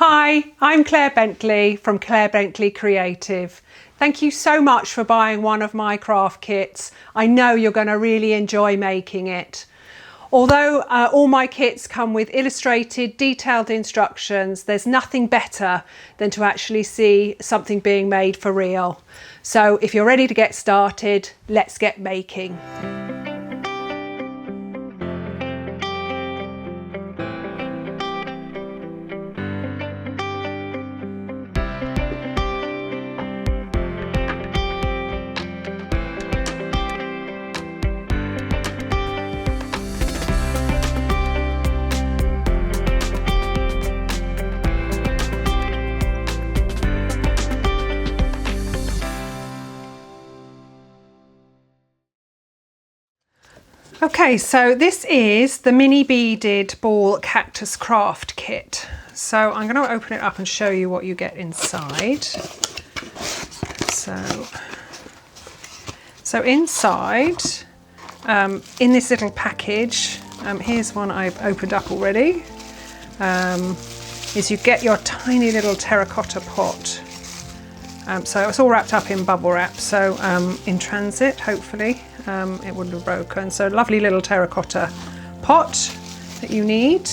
Hi, I'm Claire Bentley from Claire Bentley Creative. Thank you so much for buying one of my craft kits. I know you're going to really enjoy making it. Although all my kits come with illustrated, detailed instructions, there's nothing better than to actually see something being made for real. So if you're ready to get started, let's get making. Okay, so this is the mini beaded ball cactus craft kit. So I'm going to open it up and show you what you get inside. So inside, in this little package, here's one I've opened up already, is you get your tiny little terracotta pot. So it's all wrapped up in bubble wrap, so in transit, hopefully. It wouldn't have broken. So lovely little terracotta pot that you need,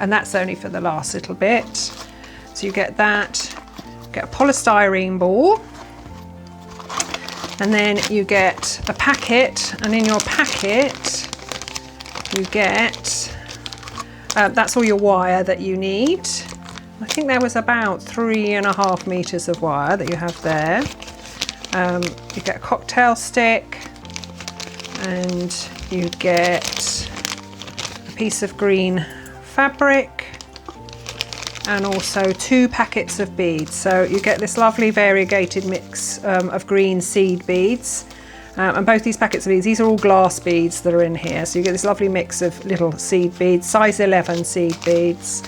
and that's only for the last little bit. So you get that, get a polystyrene ball, and then you get a packet, and in your packet you get, that's all your wire that you need. I think there was about 3.5 meters of wire that you have there. You get a cocktail stick, and you get a piece of green fabric and also 2 packets of beads. So you get this lovely variegated mix of green seed beads, and both these packets of beads, these are all glass beads that are in here. So you get this lovely mix of little seed beads, size 11 seed beads.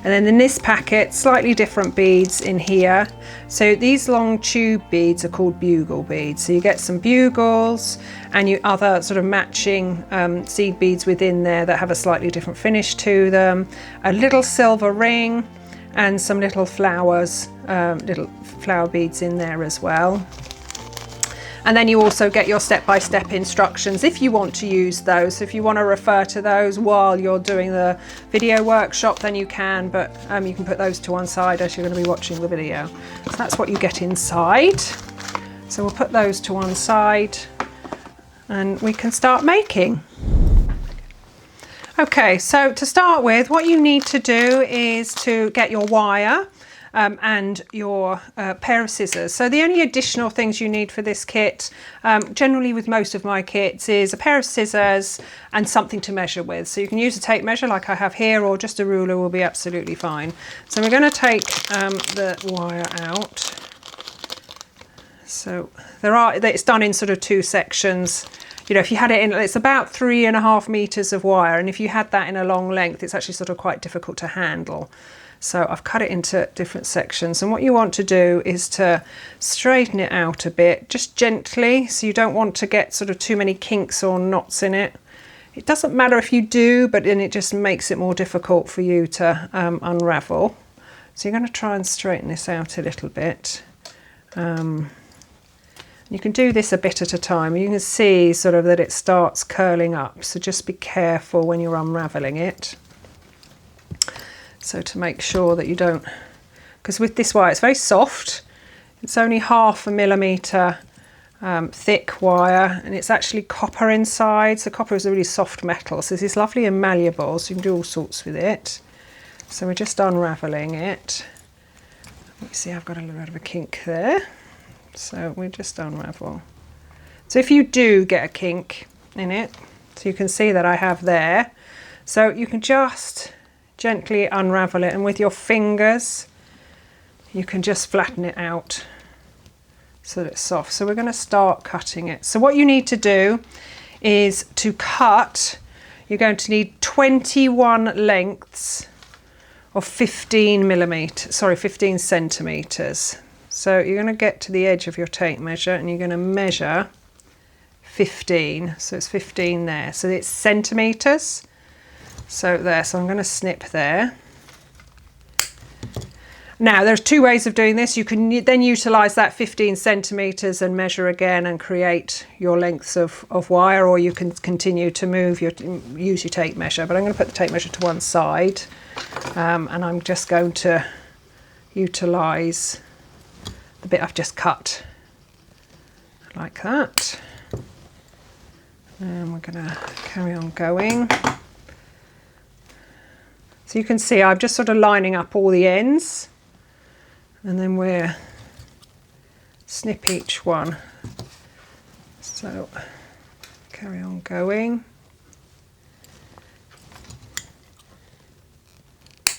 And then in this packet, slightly different beads in here. So these long tube beads are called bugle beads. So you get some bugles and you other sort of matching seed beads within there that have a slightly different finish to them. A little silver ring and some little flowers, little flower beads in there as well. And then you also get your step-by-step instructions if you want to use those. If you want to refer to those while you're doing the video workshop, then you can, but you can put those to one side as you're going to be watching the video. So that's what you get inside. So we'll put those to one side and we can start making. Okay, so to start with, what you need to do is to get your wire and your pair of scissors. So the only additional things you need for this kit, generally with most of my kits, is a pair of scissors and something to measure with. So you can use a tape measure like I have here, or just a ruler will be absolutely fine. So we're going to take the wire out. So it's done in sort of 2 sections. You know, if you had it in, it's about 3.5 meters of wire, and if you had that in a long length, it's actually sort of quite difficult to handle. So I've cut it into different sections, and what you want to do is to straighten it out a bit, just gently, so you don't want to get sort of too many kinks or knots in it. It doesn't matter if you do, but then it just makes it more difficult for you to unravel. So you're going to try and straighten this out a little bit. You can do this a bit at a time. You can see sort of that it starts curling up, so just be careful when you're unraveling it. So to make sure that you don't, because with this wire it's very soft, it's only 0.5 millimeter thick wire, and it's actually copper inside. So copper is a really soft metal, so this is lovely and malleable, so you can do all sorts with it. So we're just unraveling it. You see I've got a little bit of a kink there, so we just unravel. So if you do get a kink in it, so you can see that I have there, so you can just gently unravel it, and with your fingers you can just flatten it out so that it's soft. So we're going to start cutting it. So what you need to do is to cut, you're going to need 21 lengths of 15 centimeters. So you're going to get to the edge of your tape measure and you're going to measure 15. So it's 15 there. So it's centimeters. So there, so I'm going to snip there. Now there's two ways of doing this. You can then utilize that 15 centimeters and measure again and create your lengths of wire, or you can continue to use your tape measure. But I'm going to put the tape measure to one side, and I'm just going to utilize the bit I've just cut like that. And we're going to carry on going. So you can see I'm just sort of lining up all the ends, and then we'll snip each one. So carry on going.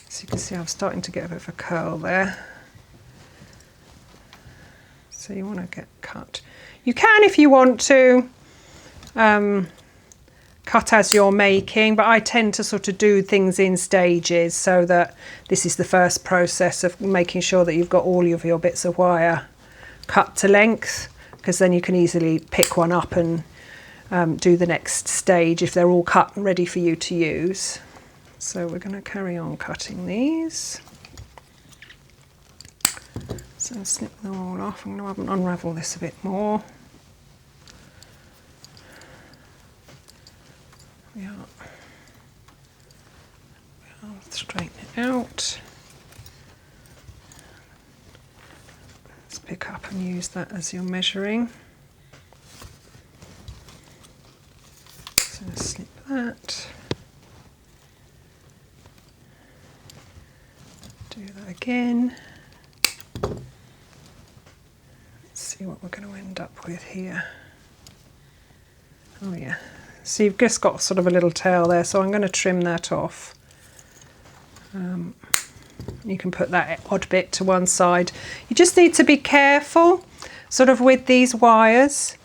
So you can see I'm starting to get a bit of a curl there. So you want to get cut. You can, if you want to, cut as you're making, but I tend to sort of do things in stages, so that this is the first process of making sure that you've got all of your bits of wire cut to length, because then you can easily pick one up and do the next stage if they're all cut and ready for you to use. So we're going to carry on cutting these. So I'll snip them all off. I'm going to unravel this a bit more. Yeah, I'll straighten it out. Let's pick up and use that as your measuring. So snip that. Do that again. Let's see what we're going to end up with here. Oh yeah. So you've just got sort of a little tail there, so I'm going to trim that off. You can put that odd bit to one side. You just need to be careful sort of with these wires,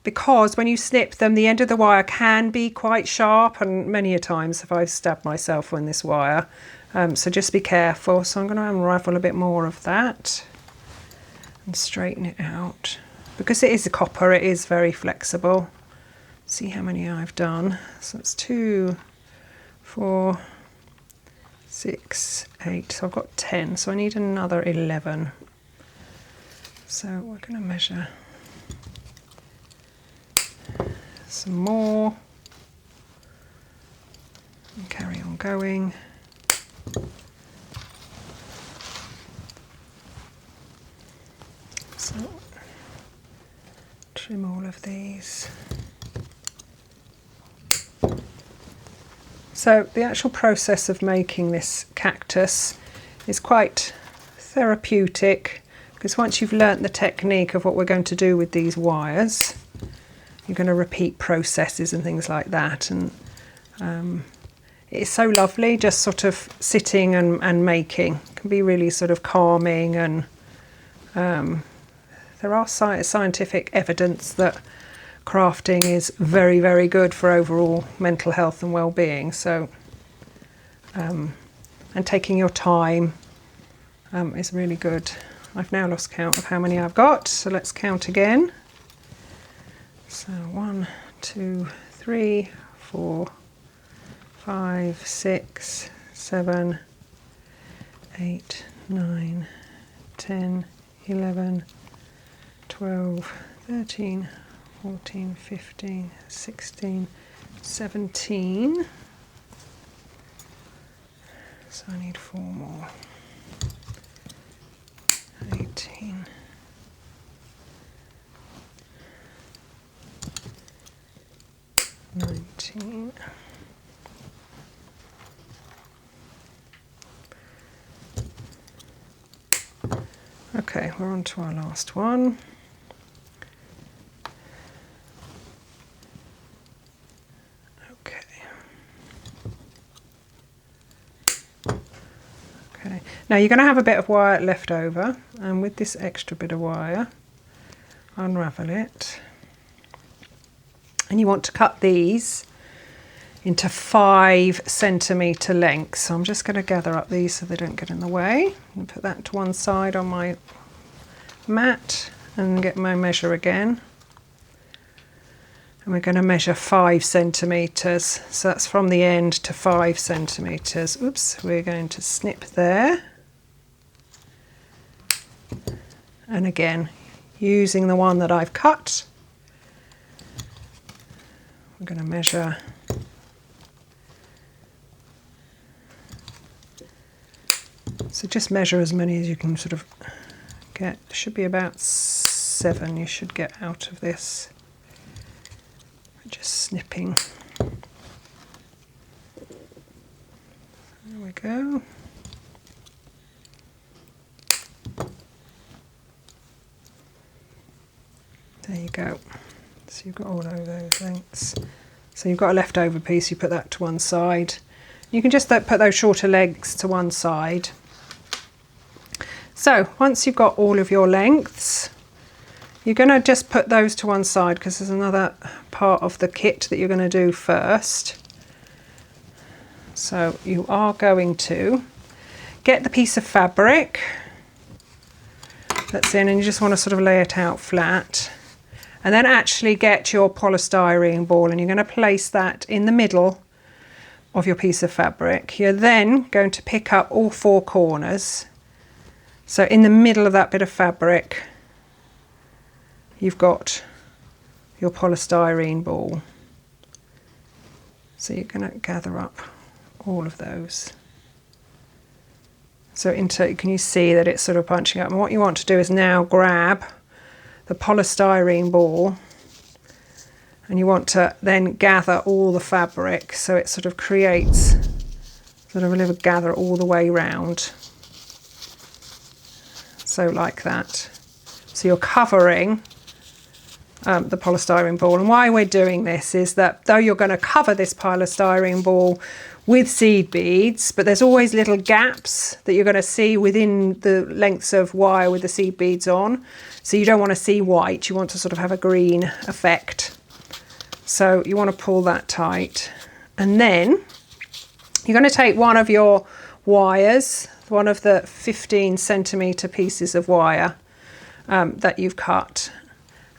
because when you snip them, the end of the wire can be quite sharp, and many a times have I stabbed myself on this wire. So just be careful. So I'm going to unravel a bit more of that and straighten it out. Because it is a copper, it is very flexible. See how many I've done. So it's 2, 4, 6, 8. So I've got 10. So I need another 11. So we're going to measure some more and carry on going. So trim all of these. So the actual process of making this cactus is quite therapeutic, because once you've learnt the technique of what we're going to do with these wires, you're going to repeat processes and things like that. And it's so lovely just sort of sitting and making. It can be really sort of calming, and there are scientific evidence that crafting is very, very good for overall mental health and well-being. So, and taking your time is really good. I've now lost count of how many I've got, so let's count again. So 1, 2, 3, 4, 5, 6, 7, 8, 9, 10, 11, 12, 13, 14, 15, 16, 17. So I need 4 more. 18. 19. Okay, we're on to our last one. Now you're going to have a bit of wire left over, and with this extra bit of wire, unravel it. And you want to cut these into 5 centimetre lengths. So I'm just going to gather up these so they don't get in the way. And put that to one side on my mat and get my measure again. And we're going to measure 5 centimetres. So that's from the end to 5 centimetres. Oops, we're going to snip there. And again, using the one that I've cut, we're going to measure so just measure as many as you can sort of get. There should be about 7 you should get out of this. Just snipping. There we go. There you go. So you've got all of those lengths. So you've got a leftover piece, you put that to one side. You can just put those shorter legs to one side. So once you've got all of your lengths, you're going to just put those to one side because there's another part of the kit that you're going to do first. So you are going to get the piece of fabric that's in, and you just want to sort of lay it out flat. And then actually get your polystyrene ball, and you're going to place that in the middle of your piece of fabric. You're then going to pick up all 4 corners. So in the middle of that bit of fabric, you've got your polystyrene ball. So you're going to gather up all of those. So can you see that it's sort of punching up? And what you want to do is now grab the polystyrene ball, and you want to then gather all the fabric so it sort of creates sort of a little gather all the way round. So like that. So you're covering the polystyrene ball. And why we're doing this is that though you're going to cover this polystyrene ball with seed beads, but there's always little gaps that you're going to see within the lengths of wire with the seed beads on. So you don't want to see white, you want to sort of have a green effect. So you want to pull that tight. And then you're going to take one of your wires, one of the 15 centimetre pieces of wire that you've cut.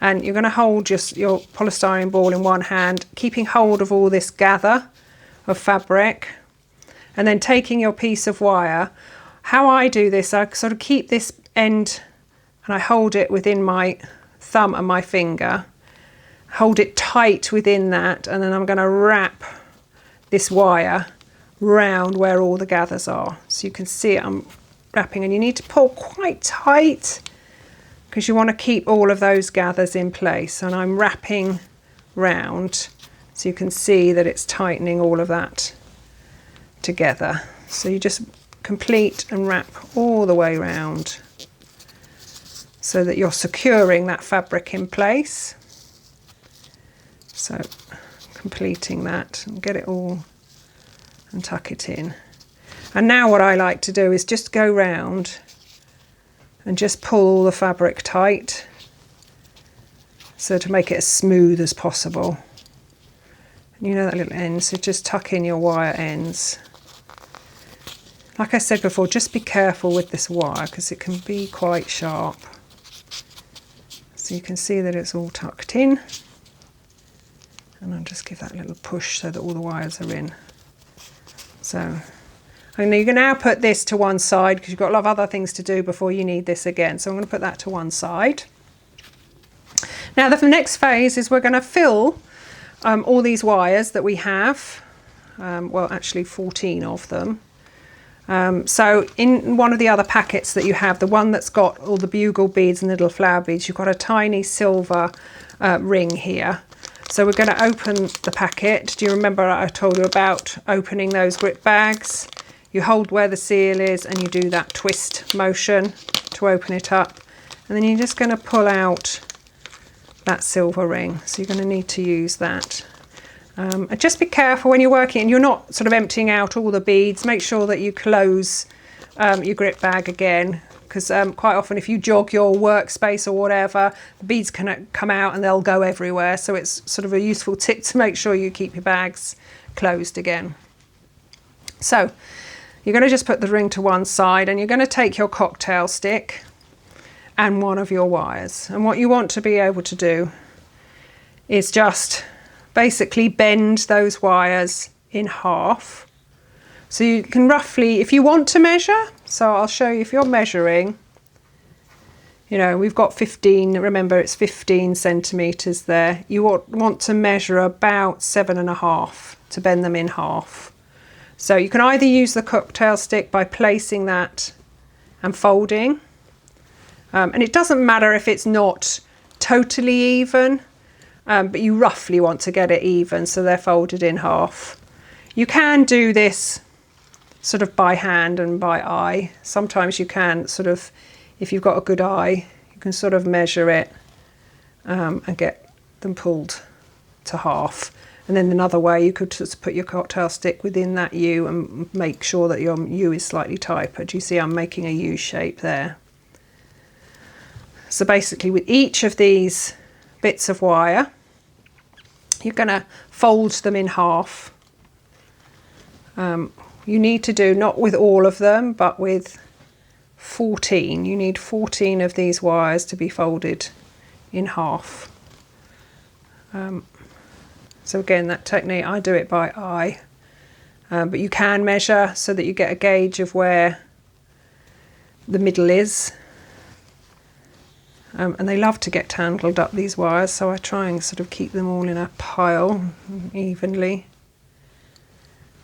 And you're going to hold just your polystyrene ball in one hand, keeping hold of all this gather of fabric, and then taking your piece of wire. How I do this, I sort of keep this end and I hold it within my thumb and my finger, hold it tight within that, and then I'm going to wrap this wire round where all the gathers are. So you can see it, I'm wrapping, and you need to pull quite tight because you want to keep all of those gathers in place. And I'm wrapping round so you can see that it's tightening all of that together. So you just complete and wrap all the way round so that you're securing that fabric in place. So completing that and get it all and tuck it in. And now what I like to do is just go round and just pull all the fabric tight, so to make it as smooth as possible. And you know that little end, so just tuck in your wire ends. Like I said before, just be careful with this wire because it can be quite sharp. So you can see that it's all tucked in. And I'll just give that a little push so that all the wires are in. So, and you can now put this to one side because you've got a lot of other things to do before you need this again. So I'm going to put that to one side. Now the next phase is we're going to fill all these wires that we have. Well, actually 14 of them. So in one of the other packets that you have, the one that's got all the bugle beads and little flower beads, you've got a tiny silver ring here. So we're going to open the packet. Do you remember I told you about opening those grip bags? You hold where the seal is and you do that twist motion to open it up. And then you're just going to pull out that silver ring. So you're going to need to use that. And just be careful when you're working and you're not sort of emptying out all the beads. Make sure that you close your grip bag again, because quite often if you jog your workspace or whatever, the beads can come out and they'll go everywhere. So it's sort of a useful tip to make sure you keep your bags closed again. So you're going to just put the ring to one side and you're going to take your cocktail stick and one of your wires. And what you want to be able to do is just basically bend those wires in half. So you can roughly, if you want to measure, so I'll show you if you're measuring, You know, we've got 15, remember it's 15 centimetres there. You want to measure about 7.5 to bend them in half. So you can either use the cocktail stick by placing that and folding. And it doesn't matter if it's not totally even, but you roughly want to get it even so they're folded in half. You can do this sort of by hand and by eye. Sometimes you can sort of, if you've got a good eye, you can sort of measure it and get them pulled to half. And then another way, you could just put your cocktail stick within that U and make sure that your U is slightly tighter. Do you see I'm making a U shape there? So basically with each of these bits of wire, you're going to fold them in half. You need to do, not with all of them, but with 14. You need 14 of these wires to be folded in half. So again, that technique, I do it by eye, but you can measure so that you get a gauge of where the middle is. And they love to get tangled up, these wires, so I try and sort of keep them all in a pile evenly.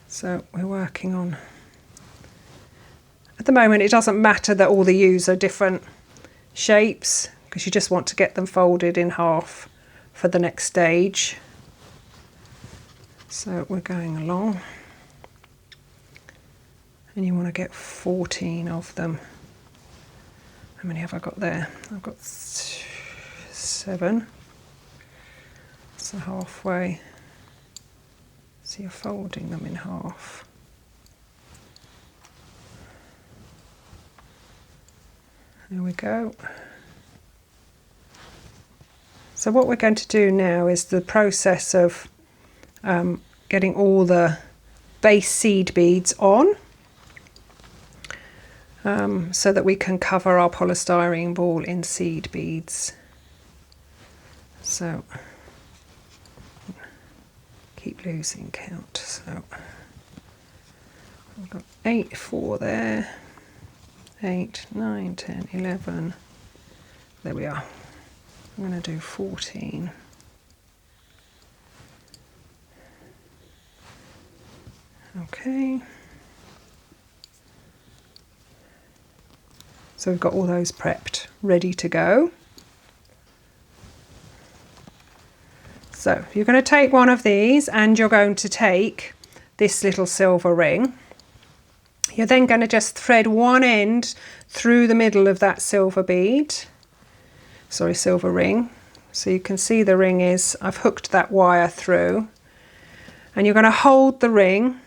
So we're working on, at the moment it doesn't matter that all the U's are different shapes, because you just want to get them folded in half for the next stage. So we're going along, and you want to get 14 of them. How many have I got there? I've got 7, so halfway. So you're folding them in half. There we go. So what we're going to do now is the process of getting all the base seed beads on, so that we can cover our polystyrene ball in seed beads. So keep losing count. So I've got 8, 4 there, 8, 9, 10, 11. There we are. I'm going to do 14. Okay. So we've got all those prepped, ready to go. So you're going to take one of these and you're going to take this little silver ring. You're then going to just thread one end through the middle of that silver bead, silver ring. So you can see the ring is, I've hooked that wire through, and you're going to hold the ring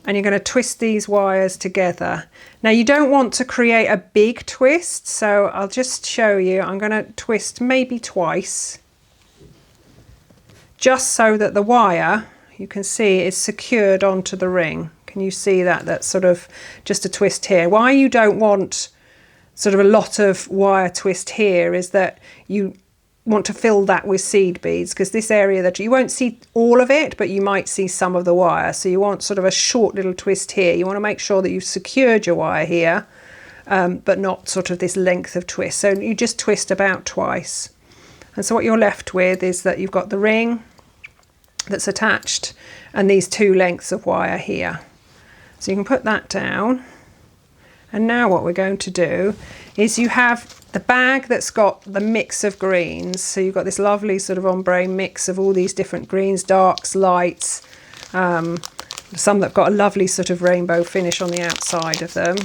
and you're going to twist these wires together. Now you don't want to create a big twist, so I'll just show you. I'm going to twist maybe twice, just so that the wire, you can see, is secured onto the ring. Can you see that? That's sort of just a twist here. Why you don't want sort of a lot of wire twist here is that you want to fill that with seed beads, because this area that you won't see all of it, but you might see some of the wire. So you want sort of a short little twist here. You want to make sure that you've secured your wire here, but not sort of this length of twist. So you just twist about twice. And so what you're left with is that you've got the ring that's attached and these 2 lengths of wire here. So you can put that down. And now what we're going to do is you have the bag that's got the mix of greens. So you've got this lovely sort of ombre mix of all these different greens, darks, lights, some that've got a lovely sort of rainbow finish on the outside of them.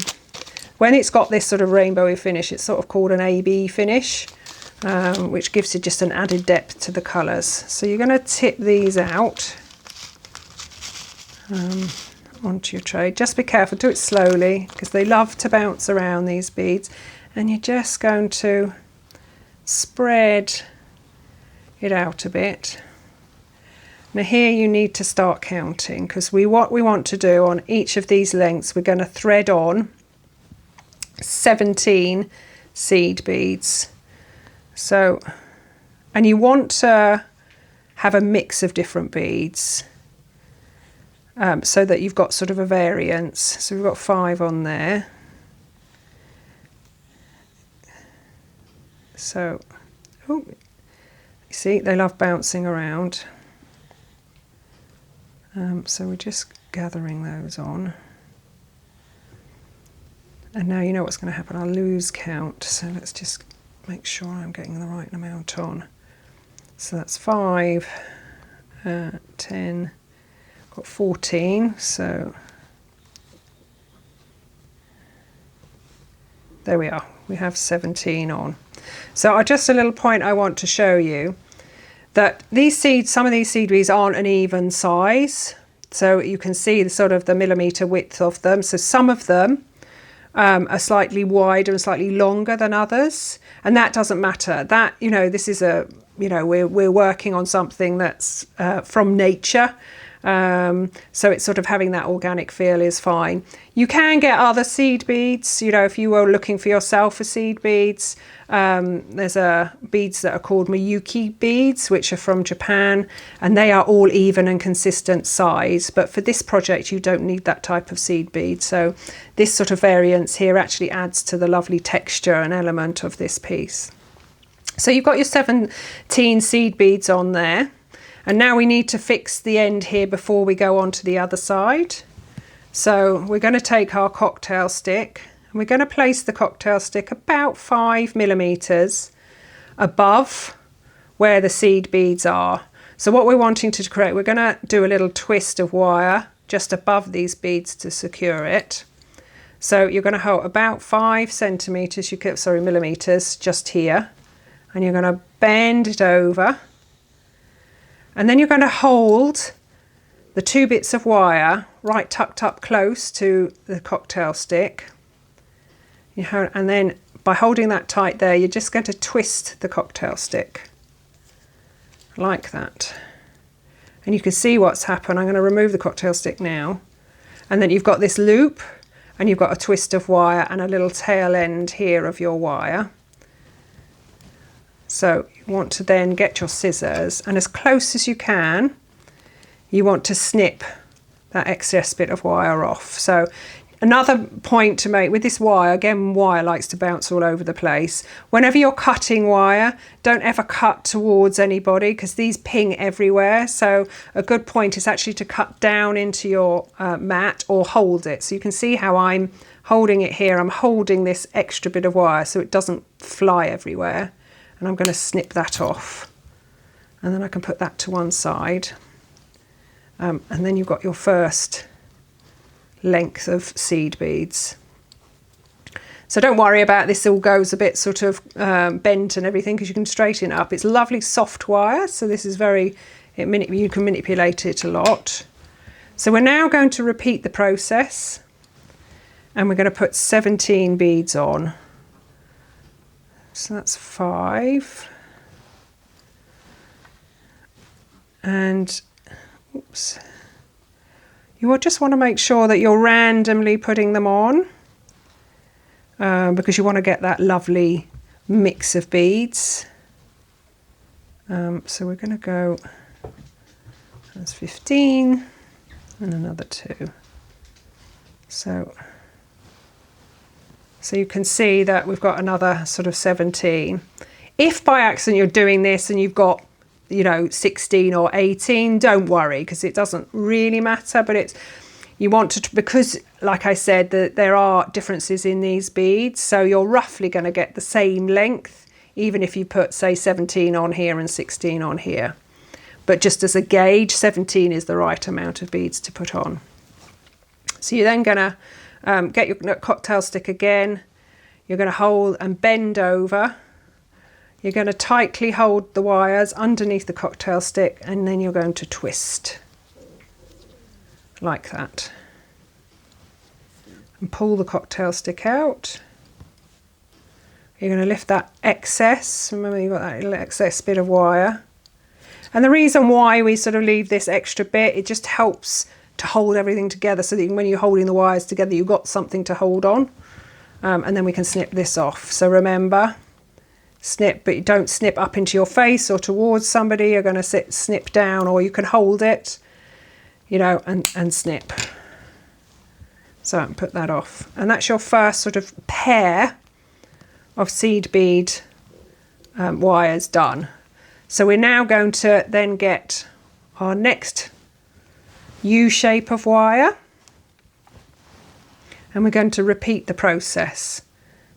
When it's got this sort of rainbowy finish, it's sort of called an AB finish, which gives you just an added depth to the colours. So you're going to tip these out onto your tray. Just be careful, do it slowly, because they love to bounce around, these beads. And you're just going to spread it out a bit. Now here you need to start counting, because what we want to do on each of these lengths, we're going to thread on 17 seed beads. So, and you want to have a mix of different beads, so that you've got sort of a variance. So we've got 5 on there. So, oh, you see, they love bouncing around. So we're just gathering those on. And now you know what's going to happen. I'll lose count. So let's just make sure I'm getting the right amount on. So that's 5, 10, got 14. So there we are. We have 17 on. So just a little point I want to show you, that these seeds, some of these seed beads aren't an even size. So you can see the sort of the millimeter width of them. So some of them are slightly wider and slightly longer than others. And that doesn't matter. That, you know, this is a, you know, we're working on something that's from nature. So it's sort of having that organic feel is fine. You can get other seed beads, you know, if you were looking for yourself for seed beads. There's beads that are called Miyuki beads, which are from Japan, and they are all even and consistent size. But for this project, you don't need that type of seed bead. So this sort of variance here actually adds to the lovely texture and element of this piece. So you've got your 17 seed beads on there. And now we need to fix the end here before we go on to the other side. So we're going to take our cocktail stick and we're going to place the cocktail stick about 5 millimeters above where the seed beads are. So what we're wanting to create, we're going to do a little twist of wire just above these beads to secure it. So you're going to hold about 5 centimeters, millimeters just here, and you're going to bend it over. And then you're going to hold the 2 bits of wire right tucked up close to the cocktail stick. And then by holding that tight there, you're just going to twist the cocktail stick like that. And you can see what's happened. I'm going to remove the cocktail stick now. And then you've got this loop and you've got a twist of wire and a little tail end here of your wire. So you want to then get your scissors and as close as you can, you want to snip that excess bit of wire off. So another point to make with this wire, again, wire likes to bounce all over the place. Whenever you're cutting wire, don't ever cut towards anybody because these ping everywhere. So a good point is actually to cut down into your mat or hold it. So you can see how I'm holding it here. I'm holding this extra bit of wire so it doesn't fly everywhere. And I'm going to snip that off. And then I can put that to one side. And then you've got your first length of seed beads. So don't worry about this all goes a bit sort of bent and everything because you can straighten it up. It's lovely soft wire, so this is you can manipulate it a lot. So we're now going to repeat the process and we're going to put 17 beads on. So that's 5. And oops. You will just want to make sure that you're randomly putting them on because you want to get that lovely mix of beads. So we're going to go, that's 15 and another 2. So you can see that we've got another sort of 17. If by accident you're doing this and you've got, you know, 16 or 18, don't worry because it doesn't really matter, but you want to, because like I said, there are differences in these beads, so you're roughly going to get the same length even if you put say 17 on here and 16 on here. But just as a gauge, 17 is the right amount of beads to put on. So you're then going to get your cocktail stick again, you're going to hold and bend over. You're going to tightly hold the wires underneath the cocktail stick and then you're going to twist like that. And pull the cocktail stick out. You're going to lift that excess, remember you've got that little excess bit of wire. And the reason why we sort of leave this extra bit, it just helps to hold everything together so that when you're holding the wires together you've got something to hold on. And then we can snip this off. So remember, snip, but you don't snip up into your face or towards somebody. You're going to snip down, or you can hold it, you know, and snip. So I can put that off. And that's your first sort of pair of seed bead wires done. So we're now going to then get our next U shape of wire, and we're going to repeat the process.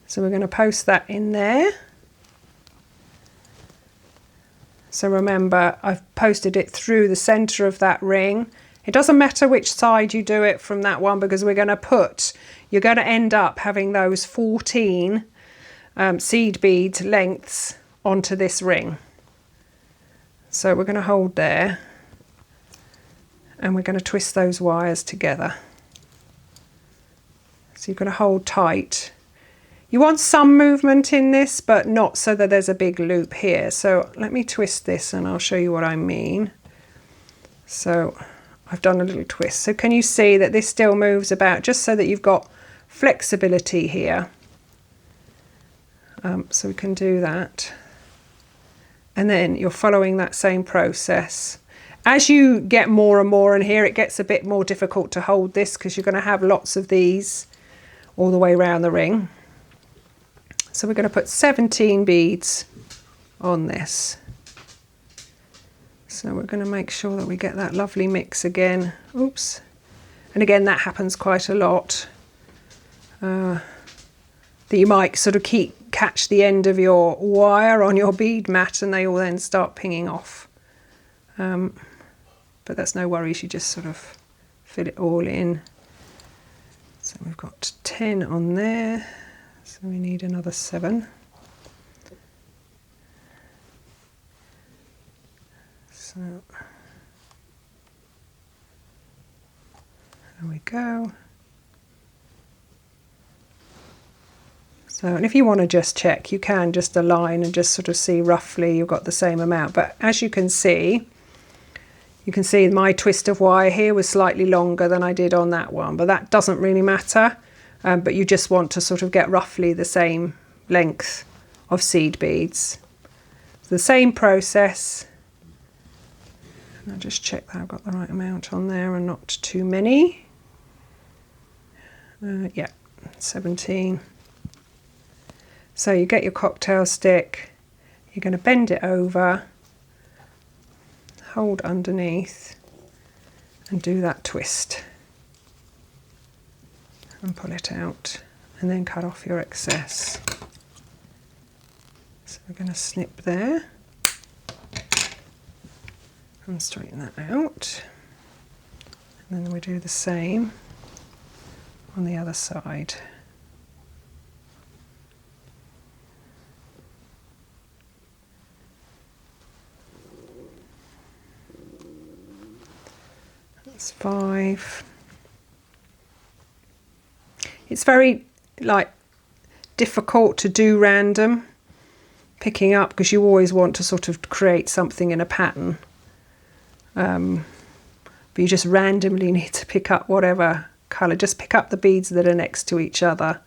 So we're going to post that in there. So remember, I've posted it through the center of that ring. It doesn't matter which side you do it from that one, because we're going to you're going to end up having those 14 seed bead lengths onto this ring. So we're going to hold there, and we're going to twist those wires together. So you've got to hold tight. You want some movement in this, but not so that there's a big loop here. So let me twist this and I'll show you what I mean. So I've done a little twist. So can you see that this still moves about, just so that you've got flexibility here. So we can do that. And then you're following that same process. As you get more and more in here, it gets a bit more difficult to hold this, because you're going to have lots of these all the way around the ring. So we're going to put 17 beads on this. So we're going to make sure that we get that lovely mix again. Oops. And again, that happens quite a lot. That you might sort of catch the end of your wire on your bead mat, and they all then start pinging off. But that's no worries, you just sort of fill it all in. So we've got 10 on there. So we need another 7. So there we go. So, and if you want to just check, you can just align and just sort of see roughly you've got the same amount. But as you can see my twist of wire here was slightly longer than I did on that one, but that doesn't really matter. But you just want to sort of get roughly the same length of seed beads. So the same process. And I'll just check that I've got the right amount on there and not too many. Yeah, 17. So you get your cocktail stick, you're going to bend it over, hold underneath, and do that twist. And pull it out, and then cut off your excess. So we're going to snip there and straighten that out, and then we do the same on the other side. That's 5. It's very difficult to do random picking up, because you always want to sort of create something in a pattern. But you just randomly need to pick up whatever colour. Just pick up the beads that are next to each other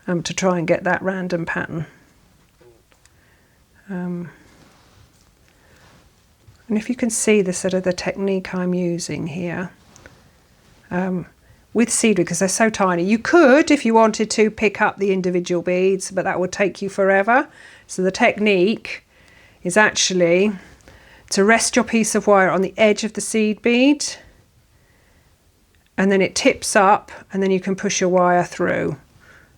to try and get that random pattern. And if you can see the sort of the technique I'm using here, with seed beads, because they're so tiny, you could, if you wanted to, pick up the individual beads, but that would take you forever. So the technique is actually to rest your piece of wire on the edge of the seed bead, and then it tips up, and then you can push your wire through.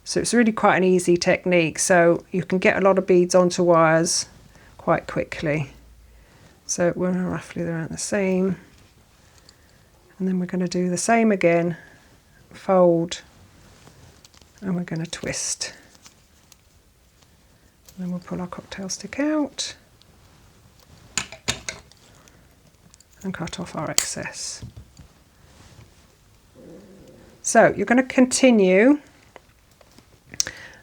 So it's really quite an easy technique, so you can get a lot of beads onto wires quite quickly. So we're roughly around the same, and then we're going to do the same again, fold, and we're going to twist. And then we'll pull our cocktail stick out and cut off our excess. So you're going to continue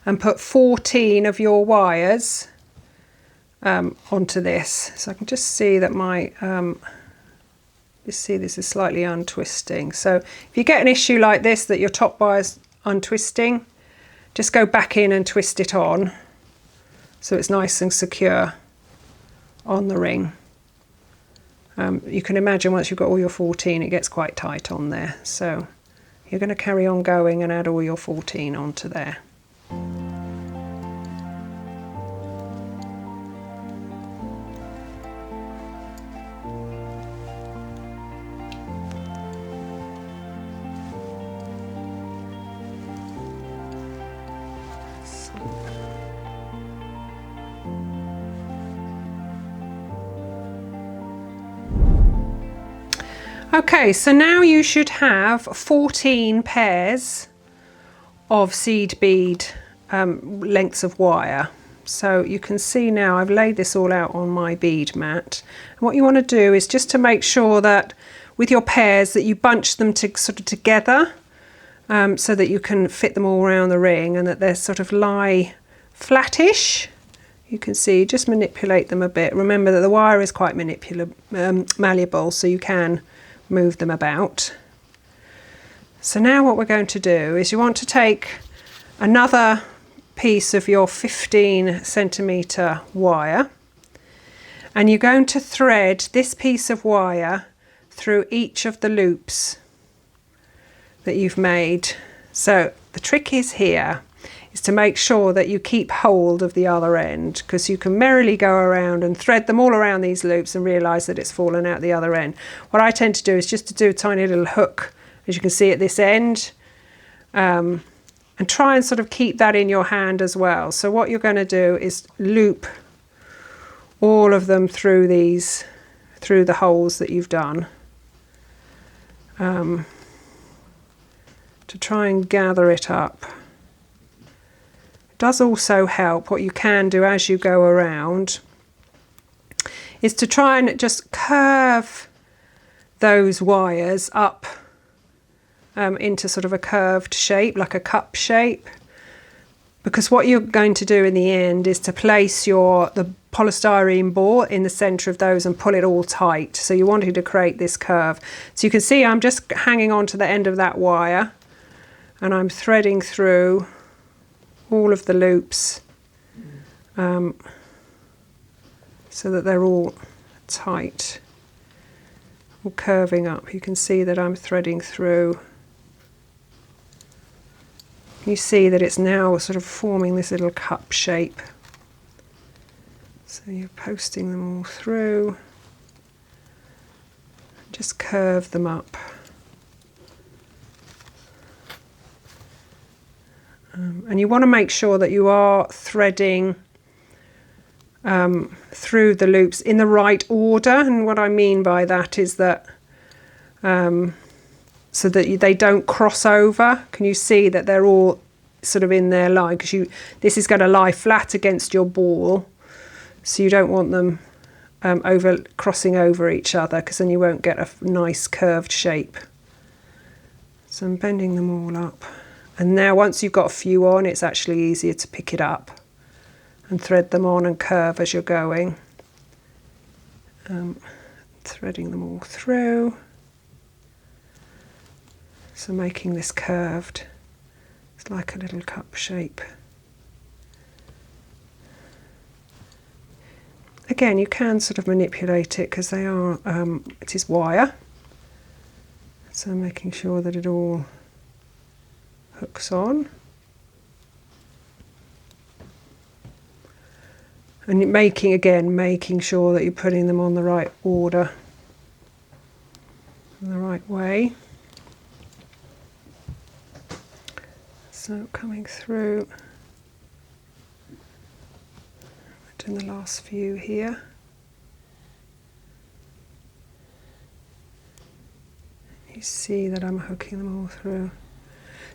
and put 14 of your wires onto this. So I can just see that my you see this is slightly untwisting. So if you get an issue like this, that your top wire's untwisting, just go back in and twist it on so it's nice and secure on the ring. You can imagine once you've got all your 14, it gets quite tight on there. So you're going to carry on going and add all your 14 onto there. Okay, so now you should have 14 pairs of seed bead lengths of wire. So you can see now I've laid this all out on my bead mat. And what you want to do is just to make sure that with your pairs that you bunch them sort of together, so that you can fit them all around the ring and that they sort of lie flattish. You can see, just manipulate them a bit. Remember that the wire is quite malleable, so you can move them about. So now what we're going to do is you want to take another piece of your 15 centimetre wire, and you're going to thread this piece of wire through each of the loops that you've made. So the trick is here is to make sure that you keep hold of the other end, because you can merrily go around and thread them all around these loops and realise that it's fallen out the other end. What I tend to do is just to do a tiny little hook, as you can see at this end, and try and sort of keep that in your hand as well. So what you're going to do is loop all of them through the holes that you've done, to try and gather it up. It does also help, what you can do as you go around is to try and just curve those wires up into sort of a curved shape, like a cup shape, because what you're going to do in the end is to place the polystyrene ball in the center of those and pull it all tight. So you're wanting to create this curve. So you can see I'm just hanging on to the end of that wire and I'm threading through all of the loops so that they're all tight, all curving up. You can see that I'm threading through. You see that it's now sort of forming this little cup shape. So you're posting them all through. Just curve them up. And you want to make sure that you are threading through the loops in the right order. And what I mean by that is that so that they don't cross over. Can you see that they're all sort of in their line? Because this is going to lie flat against your ball, so you don't want them crossing over each other, because then you won't get a nice curved shape. So I'm bending them all up, and now once you've got a few on, it's actually easier to pick it up and thread them on and curve as you're going. Threading them all through. So making this curved, it's like a little cup shape. Again, you can sort of manipulate it because it is wire. So making sure that it all hooks on. And making sure that you're putting them on the right order, in the right way. So coming through, doing the last few here. You see that I'm hooking them all through.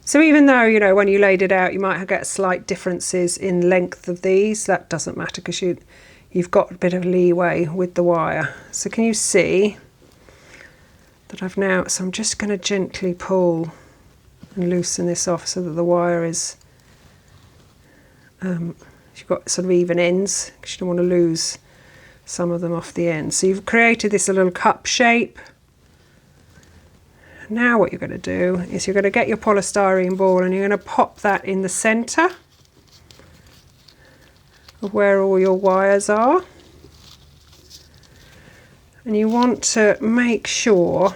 So even though, you know, when you laid it out, you might get slight differences in length of these, that doesn't matter because you've got a bit of leeway with the wire. So can you see that so I'm just going to gently pull and loosen this off so that the wire is, you've got sort of even ends because you don't want to lose some of them off the end. So you've created this little cup shape. Now what you're going to do is you're going to get your polystyrene ball and you're going to pop that in the centre of where all your wires are. And you want to make sure,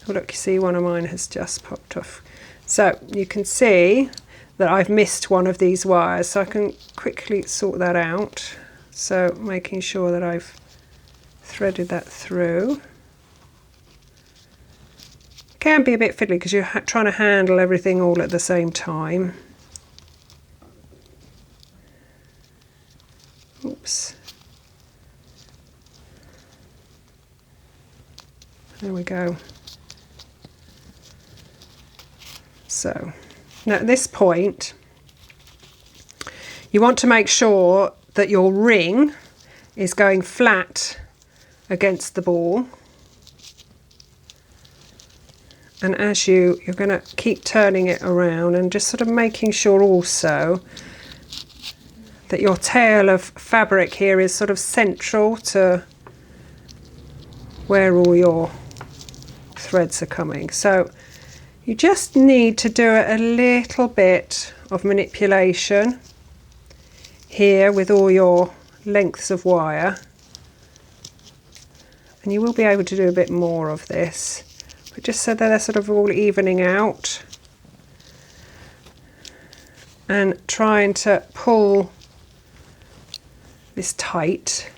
oh look, you see one of mine has just popped off. So you can see that I've missed one of these wires, so I can quickly sort that out. So making sure that I've threaded that through. Can be a bit fiddly because you're trying to handle everything all at the same time. Oops. There we go. So now at this point, you want to make sure that your ring is going flat against the ball. And as you're going to keep turning it around and just sort of making sure also that your tail of fabric here is sort of central to where all your threads are coming. So you just need to do a little bit of manipulation here with all your lengths of wire, and you will be able to do a bit more of this, but just so that they're sort of all evening out, and trying to pull this tight.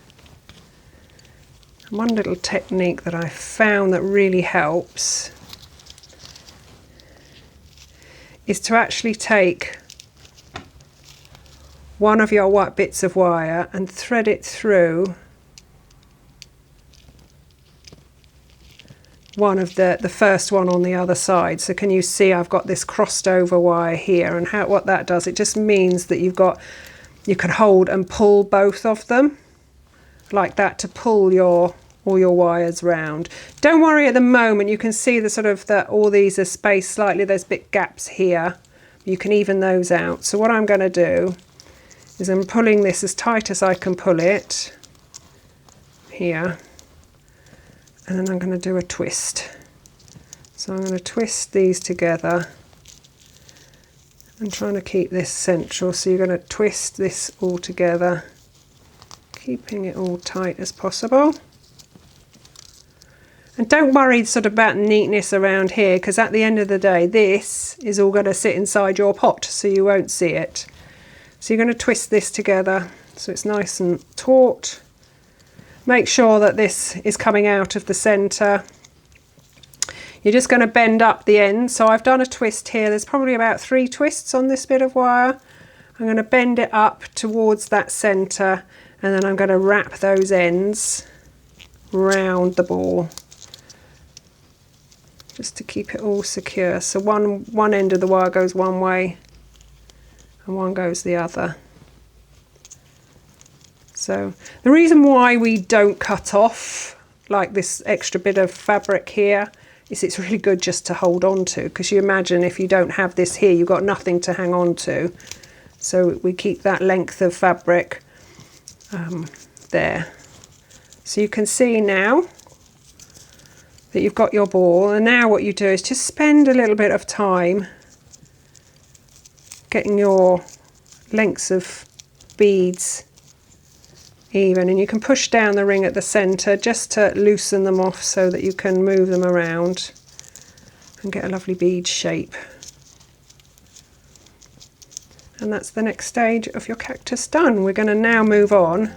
One little technique that I found that really helps is to actually take one of your white bits of wire and thread it through one of the first one on the other side. So can you see I've got this crossed over wire here, and what that does, it just means that you can hold and pull both of them like that to pull all your wires round. Don't worry at the moment, you can see the sort of that all these are spaced slightly, there's big gaps here, you can even those out. So what I'm going to do is I'm pulling this as tight as I can pull it here, and then I'm going to do a twist. So I'm going to twist these together and trying to keep this central. So you're going to twist this all together, keeping it all tight as possible. And don't worry sort of about neatness around here, because at the end of the day this is all going to sit inside your pot, so you won't see it. So you're going to twist this together so it's nice and taut. Make sure that this is coming out of the centre. You're just going to bend up the end. So I've done a twist here. There's probably about 3 twists on this bit of wire. I'm going to bend it up towards that centre, and then I'm going to wrap those ends round the ball just to keep it all secure. So one end of the wire goes one way and one goes the other. So the reason why we don't cut off like this extra bit of fabric here is it's really good just to hold on to, because you imagine if you don't have this here, you've got nothing to hang on to. So we keep that length of fabric there. So you can see now that you've got your ball, and now what you do is just spend a little bit of time getting your lengths of beads even, and you can push down the ring at the centre just to loosen them off so that you can move them around and get a lovely bead shape. And that's the next stage of your cactus done. We're going to now move on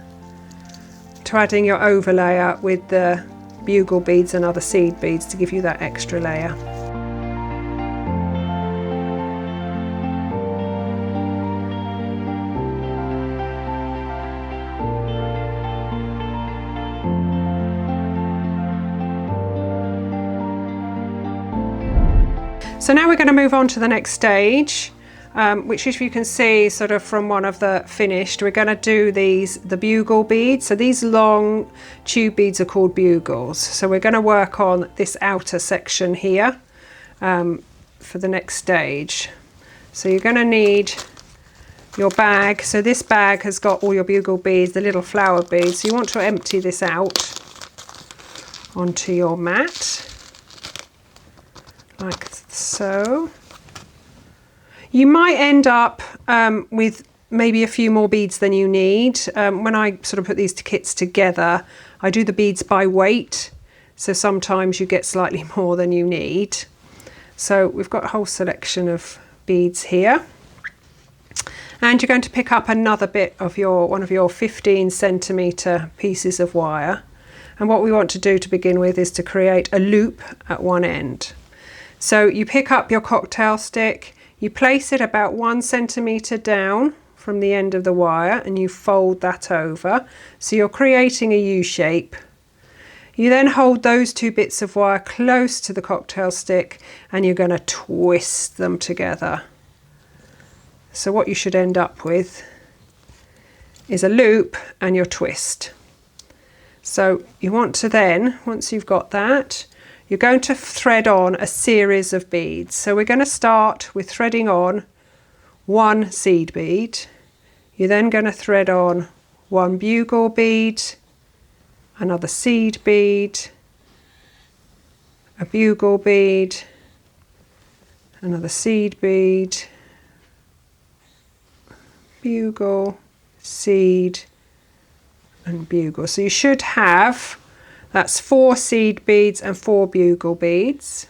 to adding your overlayer with the bugle beads and other seed beads to give you that extra layer. So now we're going to move on to the next stage, which, if you can see sort of from one of the finished, we're going to do the bugle beads. So these long tube beads are called bugles. So we're going to work on this outer section here for the next stage. So you're going to need your bag. So this bag has got all your bugle beads, the little flower beads. So you want to empty this out onto your mat, like so. You might end up with maybe a few more beads than you need. When I sort of put these kits together, I do the beads by weight, so sometimes you get slightly more than you need. So we've got a whole selection of beads here, and you're going to pick up another bit of one of your 15cm pieces of wire, and what we want to do to begin with is to create a loop at one end. So you pick up your cocktail stick, you place it about 1 centimetre down from the end of the wire, and you fold that over. So you're creating a U shape. You then hold those two bits of wire close to the cocktail stick and you're going to twist them together. So what you should end up with is a loop and your twist. So you want to then, once you've got that, you're going to thread on a series of beads. So we're going to start with threading on one seed bead. You're then going to thread on one bugle bead, another seed bead, a bugle bead, another seed bead, bugle, seed and bugle. So you should have, that's 4 seed beads and 4 bugle beads.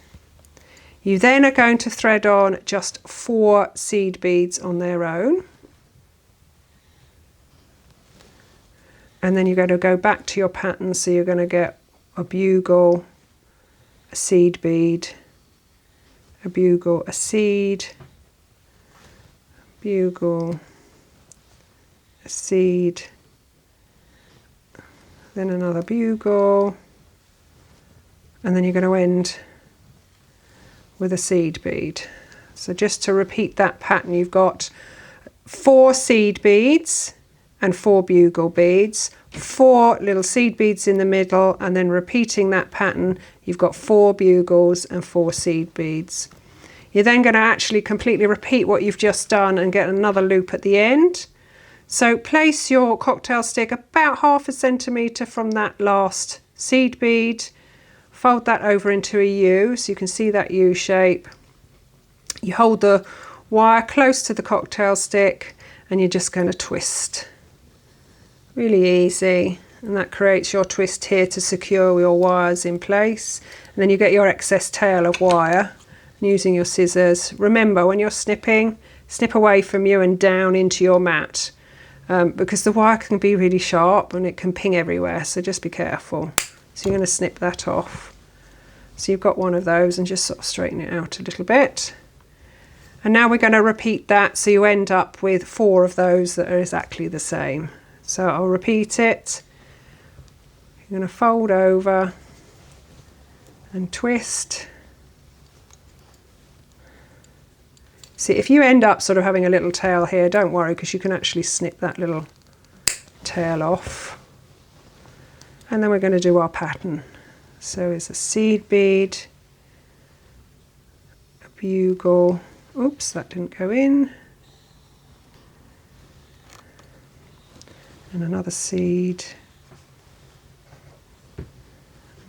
You then are going to thread on just 4 seed beads on their own. And then you're going to go back to your pattern, so you're going to get a bugle, a seed bead, a bugle, a seed, bugle, a seed, then another bugle, and then you're going to end with a seed bead. So just to repeat that pattern, you've got 4 seed beads and 4 bugle beads, 4 little seed beads in the middle, and then repeating that pattern, you've got 4 bugles and 4 seed beads. You're then going to actually completely repeat what you've just done and get another loop at the end. So place your cocktail stick about 1/2 centimetre from that last seed bead, fold that over into a U so you can see that U shape. You hold the wire close to the cocktail stick and you're just going to twist. Really easy, and that creates your twist here to secure your wires in place. And then you get your excess tail of wire and using your scissors. Remember, when you're snipping, snip away from you and down into your mat, because the wire can be really sharp and it can ping everywhere, so just be careful. So you're going to snip that off. So you've got one of those and just sort of straighten it out a little bit. And now we're going to repeat that so you end up with 4 of those that are exactly the same. So I'll repeat it. You're going to fold over and twist. See, if you end up sort of having a little tail here, don't worry, because you can actually snip that little tail off. And then we're going to do our pattern. So it's a seed bead, a bugle, oops, that didn't go in, and another seed, and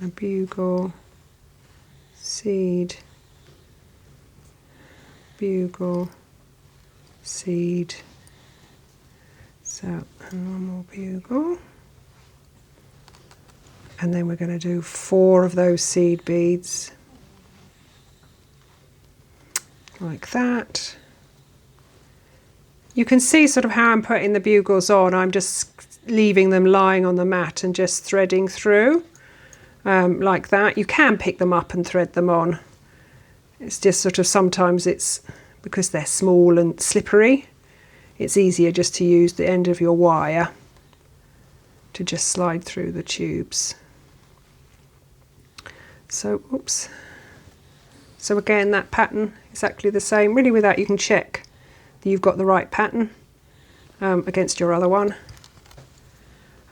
a bugle, seed, bugle, seed, so, and one more bugle, and then we're going to do 4 of those seed beads like that. You can see sort of how I'm putting the bugles on. I'm just leaving them lying on the mat and just threading through like that. You can pick them up and thread them on. It's just sort of sometimes it's because they're small and slippery, it's easier just to use the end of your wire to just slide through the tubes. So, oops. So again, that pattern, exactly the same. Really with that you can check that you've got the right pattern against your other one.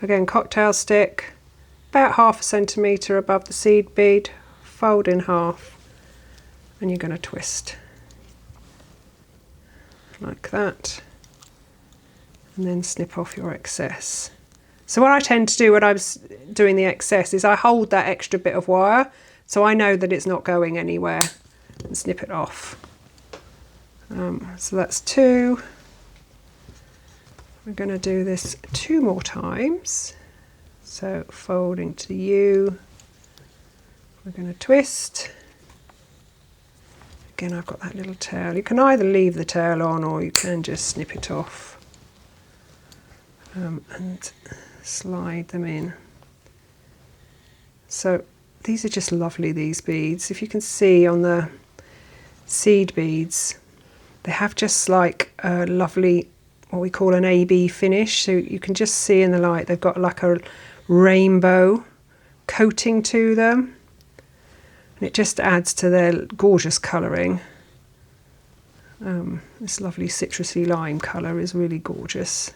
Again, cocktail stick, about 1/2 centimetre above the seed bead, fold in half, and you're going to twist like that, and then snip off your excess. So what I tend to do when I'm doing the excess is I hold that extra bit of wire so I know that it's not going anywhere, and snip it off. So that's 2. We're going to do this 2 more times. So folding to the U, we're going to twist. Again, I've got that little tail. You can either leave the tail on or you can just snip it off and slide them in. So these are just lovely, these beads. If you can see on the seed beads, they have just like a lovely, what we call an AB finish. So you can just see in the light, they've got like a rainbow coating to them, and it just adds to their gorgeous colouring. This lovely citrusy lime colour is really gorgeous.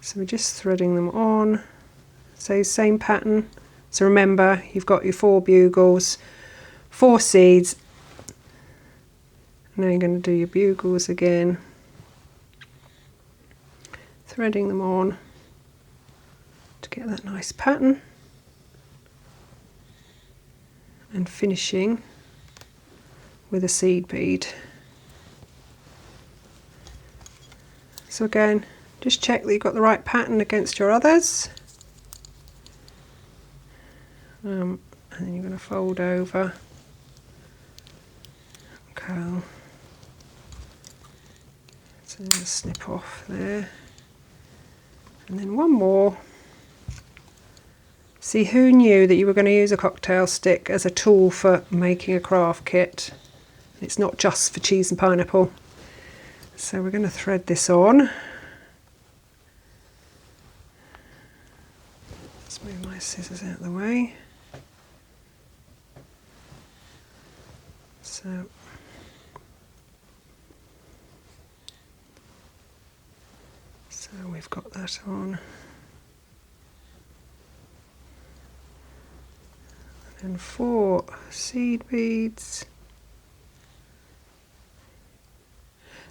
So we're just threading them on. So same pattern. So remember, you've got your 4 bugles, 4 seeds. Now you're going to do your bugles again, threading them on to get that nice pattern, and finishing with a seed bead. So again, just check that you've got the right pattern against your others. And then you're going to fold over, curl, so just snip off there, and then one more. See, who knew that you were going to use a cocktail stick as a tool for making a craft kit? It's not just for cheese and pineapple. So we're going to thread this on. Let's move my scissors out of the way. So we've got that on. And 4 seed beads.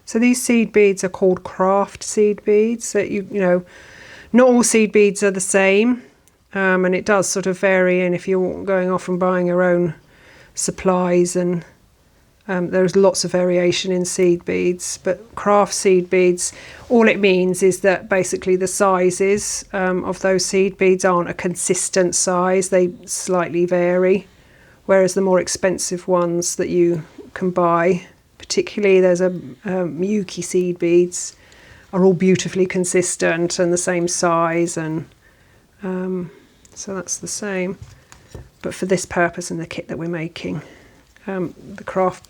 So these seed beads are called craft seed beads. So you know, not all seed beads are the same, and it does sort of vary. And if you're going off and buying your own supplies, and there's lots of variation in seed beads, but craft seed beads, all it means is that basically the sizes of those seed beads aren't a consistent size, they slightly vary, whereas the more expensive ones that you can buy, particularly there's a Miyuki seed beads, are all beautifully consistent and the same size, and so that's the same. But for this purpose and the kit that we're making, the craft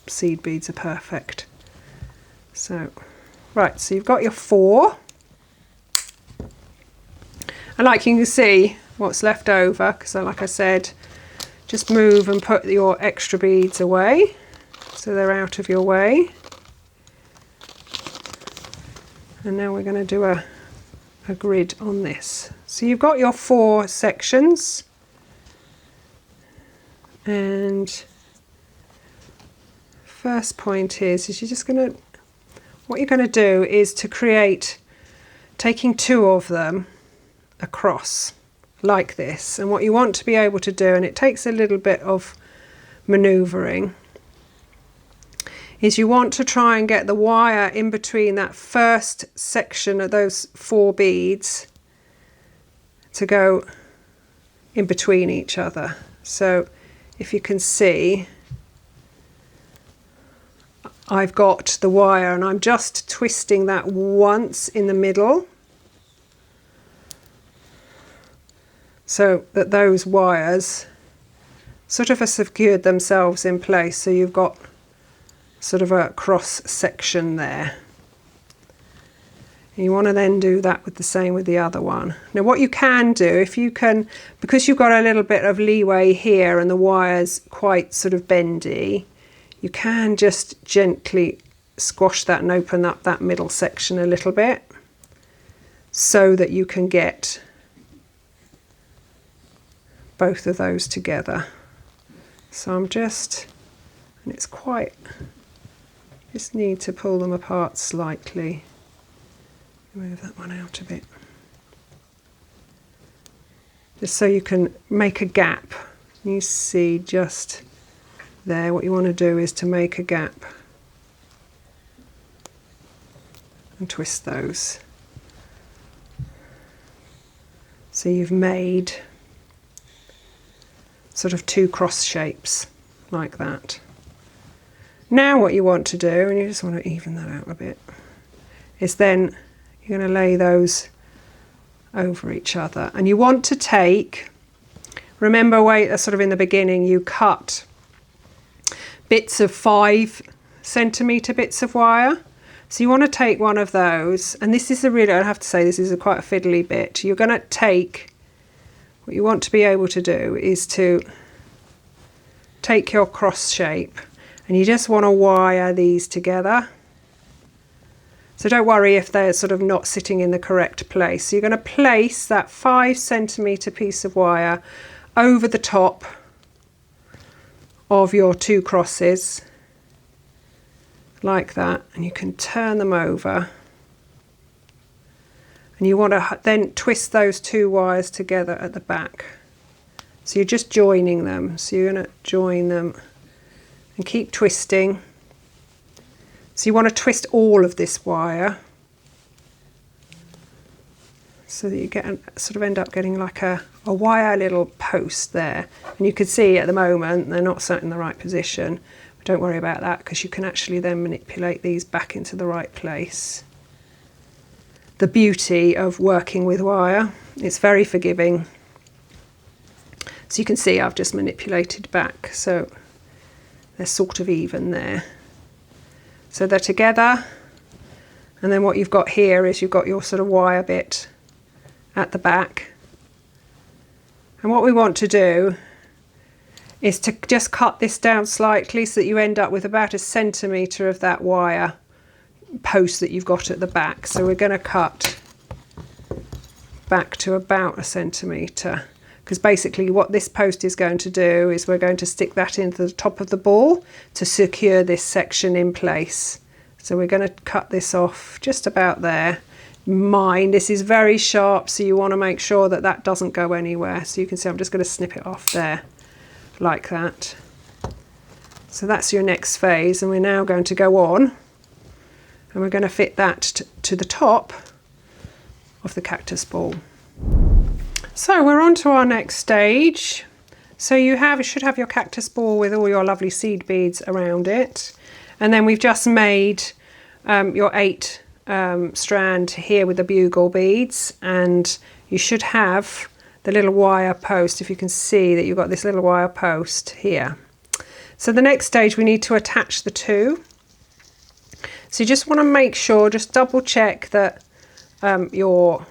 seed beads are perfect. So, right, so you've got your 4. And like you can see what's left over, because like I said, just move and put your extra beads away so they're out of your way. And now we're going to do a grid on this. So you've got your 4 sections, and first point is you're just going to, what you're going to do is to create, taking 2 of them across like this, and what you want to be able to do, and it takes a little bit of maneuvering, is you want to try and get the wire in between that first section of those 4 beads to go in between each other. So if you can see, I've got the wire and I'm just twisting that once in the middle so that those wires sort of have secured themselves in place, so you've got sort of a cross section there. And you want to then do that with the same with the other one. Now what you can do, if you can, because you've got a little bit of leeway here and the wire's quite sort of bendy, you can just gently squash that and open up that middle section a little bit so that you can get both of those together. So I'm just, and it's quite, just need to pull them apart slightly. Move that one out a bit. Just so you can make a gap. You see just there, what you want to do is to make a gap and twist those. So you've made sort of 2 cross shapes like that. Now what you want to do, and you just want to even that out a bit, is then you're going to lay those over each other. And you want to take, remember sort of in the beginning you cut bits of 5 centimetre bits of wire. So you want to take one of those, and this is a really, I have to say, this is quite a fiddly bit. You're going to take what you want to be able to do is to take your cross shape, and you just want to wire these together. So don't worry if they're sort of not sitting in the correct place. So you're going to place that 5 centimetre piece of wire over the top of your 2 crosses, like that, and you can turn them over. And you want to then twist those 2 wires together at the back. So you're just joining them. So you're going to join them and keep twisting. So you want to twist all of this wire so that you get sort of end up getting like a wire little post there. And you can see at the moment they're not sat in the right position. But don't worry about that, because you can actually then manipulate these back into the right place. The beauty of working with wire, it's very forgiving. So you can see I've just manipulated back, so they're sort of even there. So they're together, and then what you've got here is you've got your sort of wire bit at the back. And what we want to do is to just cut this down slightly so that you end up with about 1 centimetre of that wire post that you've got at the back. So we're going to cut back to about 1 centimetre, because basically what this post is going to do is we're going to stick that into the top of the ball to secure this section in place. So we're going to cut this off just about there. Mind, this is very sharp, so you want to make sure that that doesn't go anywhere. So you can see I'm just going to snip it off there like that. So that's your next phase, and we're now going to go on and we're going to fit that to the top of the cactus ball. So we're on to our next stage. So you should have your cactus ball with all your lovely seed beads around it, and then we've just made your 8 strand here with the bugle beads, and you should have the little wire post. If you can see that you've got this little wire post here. So the next stage we need to attach the 2. So you just want to make sure, just double check that your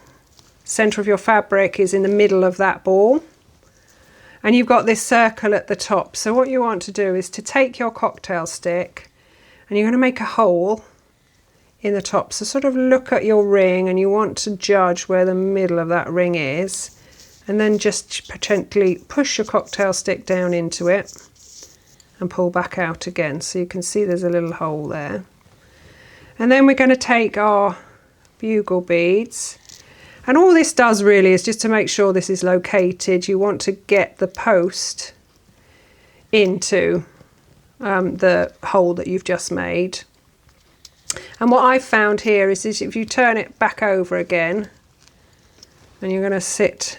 centre of your fabric is in the middle of that ball, and you've got this circle at the top. So what you want to do is to take your cocktail stick and you're going to make a hole in the top. So sort of look at your ring, and you want to judge where the middle of that ring is, and then just potentially push your cocktail stick down into it and pull back out again. So you can see there's a little hole there. And then we're going to take our bugle beads, and all this does really is just to make sure this is located. You want to get the post into the hole that you've just made. And what I've found here is if you turn it back over again, and you're going to sit,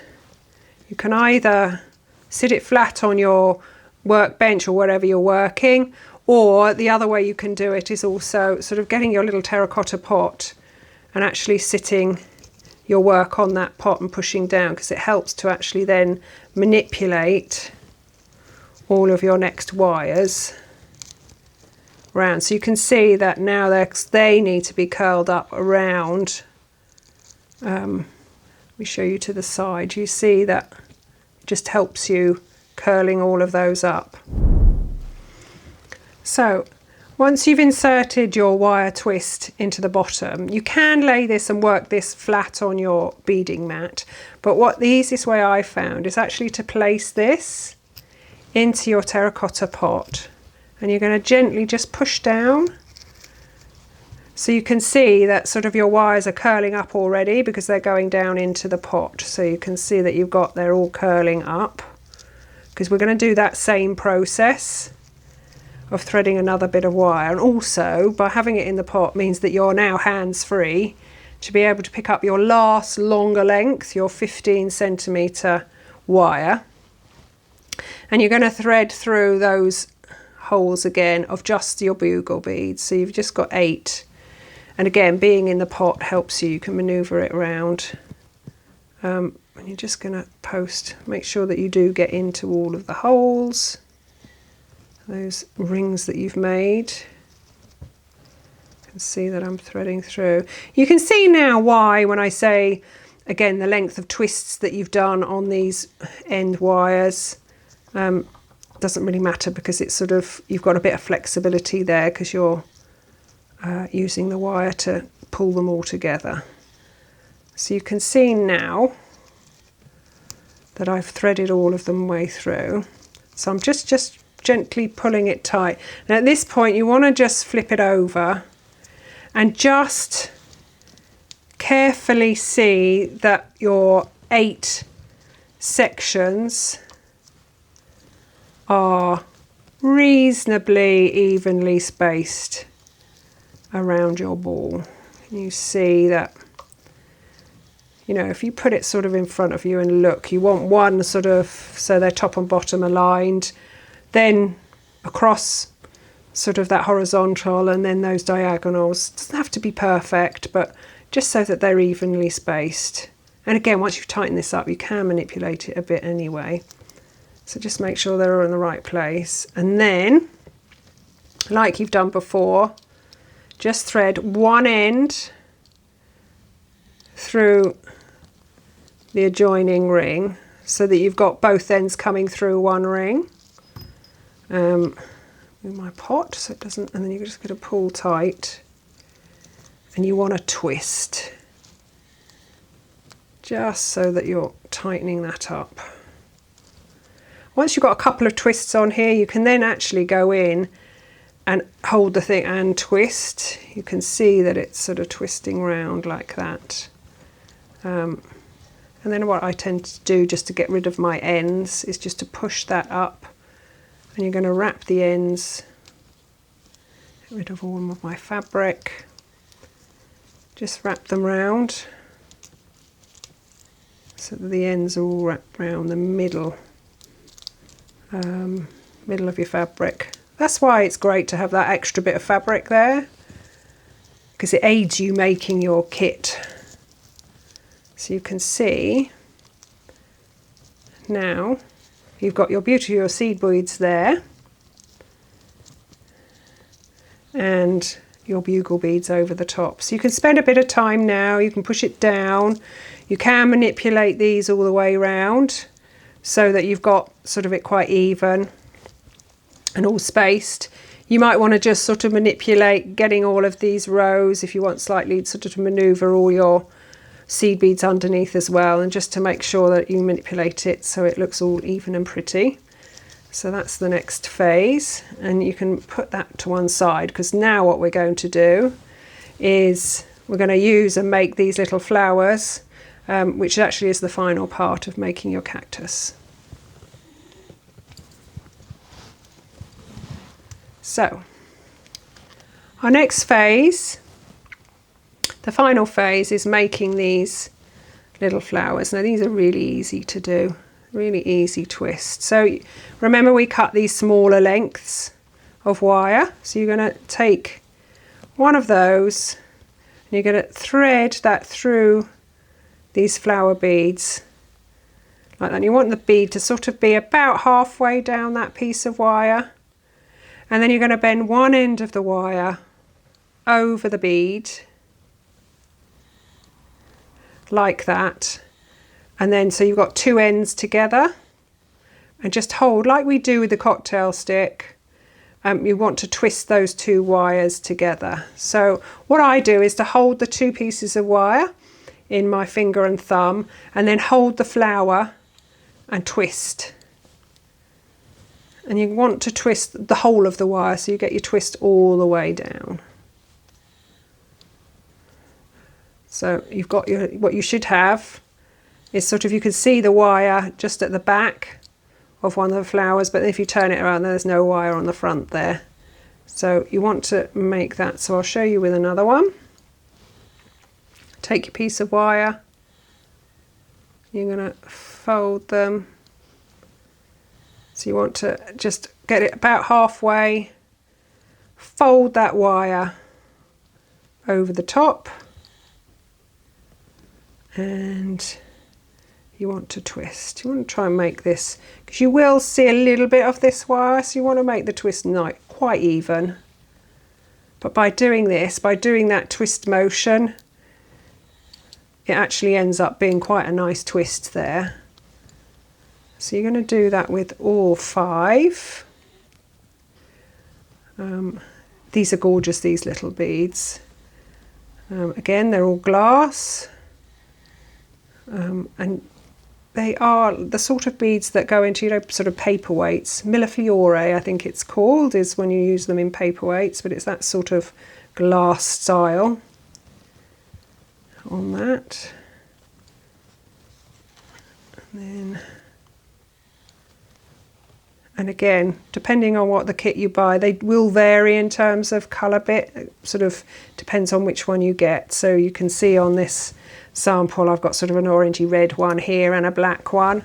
you can either sit it flat on your workbench or wherever you're working, or the other way you can do it is also sort of getting your little terracotta pot and actually sitting your work on that pot and pushing down, because it helps to actually then manipulate all of your next wires around. So you can see that now they need to be curled up around. Let me show you to the side. You see that it just helps you curling all of those up. So once you've inserted your wire twist into the bottom, you can lay this and work this flat on your beading mat, but what the easiest way I found is actually to place this into your terracotta pot, and you're going to gently just push down. So you can see that sort of your wires are curling up already because they're going down into the pot. So you can see that they're all curling up, because we're going to do that same process of threading another bit of wire. And also, by having it in the pot means that you're now hands-free to be able to pick up your last longer length, your 15 centimetre wire, and you're going to thread through those holes again of just your bugle beads. So you've just got 8, and again, being in the pot helps you can maneuver it around. And you're just going to make sure that you do get into all of the holes, those rings that you've made. You can see that I'm threading through. You can see now why, when I say again, the length of twists that you've done on these end wires doesn't really matter, because it's sort of, you've got a bit of flexibility there because you're using the wire to pull them all together. So you can see now that I've threaded all of them way through. So I'm just gently pulling it tight. Now at this point you want to just flip it over and just carefully see that your 8 sections are reasonably evenly spaced around your ball. You see that, you know, if you put it sort of in front of you and look, you want one sort of, so they're top and bottom aligned, then across sort of that horizontal, and then those diagonals. It doesn't have to be perfect, but just so that they're evenly spaced. And again, once you've tightened this up, you can manipulate it a bit anyway. So just make sure they're all in the right place. And then, like you've done before, just thread one end through the adjoining ring so that you've got both ends coming through one ring. With my pot so it doesn't, and then you're just going to pull tight, and you want to twist just so that you're tightening that up. Once you've got a couple of twists on here, you can then actually go in and hold the thing and twist. You can see that it's sort of twisting round like that. And then what I tend to do, just to get rid of my ends, is just to push that up, and you're going to wrap the ends, get rid of all of my fabric, just wrap them round so that the ends are all wrapped around the middle of your fabric. That's why it's great to have that extra bit of fabric there, because it aids you making your kit. So you can see now you've got your your seed beads there, and your bugle beads over the top. So you can spend a bit of time now, you can push it down, you can manipulate these all the way around so that you've got sort of it quite even and all spaced. You might want to just sort of manipulate getting all of these rows, if you want slightly sort of to maneuver all your seed beads underneath as well, and just to make sure that you manipulate it so it looks all even and pretty. So that's the next phase, and you can put that to one side, because now what we're going to do is we're going to use and make these little flowers, which actually is the final part of making your cactus. So our next phase, the final phase, is making these little flowers. Now these are really easy to do, really easy twist. So remember, we cut these smaller lengths of wire. So you're going to take one of those and you're going to thread that through these flower beads like that. And you want the bead to sort of be about halfway down that piece of wire, and then you're going to bend one end of the wire over the bead like that, and then so you've got two ends together, and just hold like we do with the cocktail stick. You want to twist those two wires together. So what I do is to hold the two pieces of wire in my finger and thumb, and then hold the flower and twist. And you want to twist the whole of the wire so you get your twist all the way down. So you've got your, what you should have is sort of, you can see the wire just at the back of one of the flowers, but if you turn it around, there's no wire on the front there. So you want to make that. So I'll show you with another one. Take your piece of wire, you're going to fold them. So you want to just get it about halfway, fold that wire over the top, and you want to twist. You want to try and make this, because you will see a little bit of this wire, so you want to make the twist not quite even. But by doing this, by doing that twist motion, it actually ends up being quite a nice twist there. So you're going to do that with all 5. These are gorgeous, these little beads. Again, they're all glass, and they are the sort of beads that go into, you know, sort of paperweights. Millefiore, I think it's called, is when you use them in paperweights, but it's that sort of glass style on that. And then, and again, depending on what the kit you buy, they will vary in terms of colour bit. It sort of depends on which one you get. So you can see on this sample I've got sort of an orangey red one here and a black one.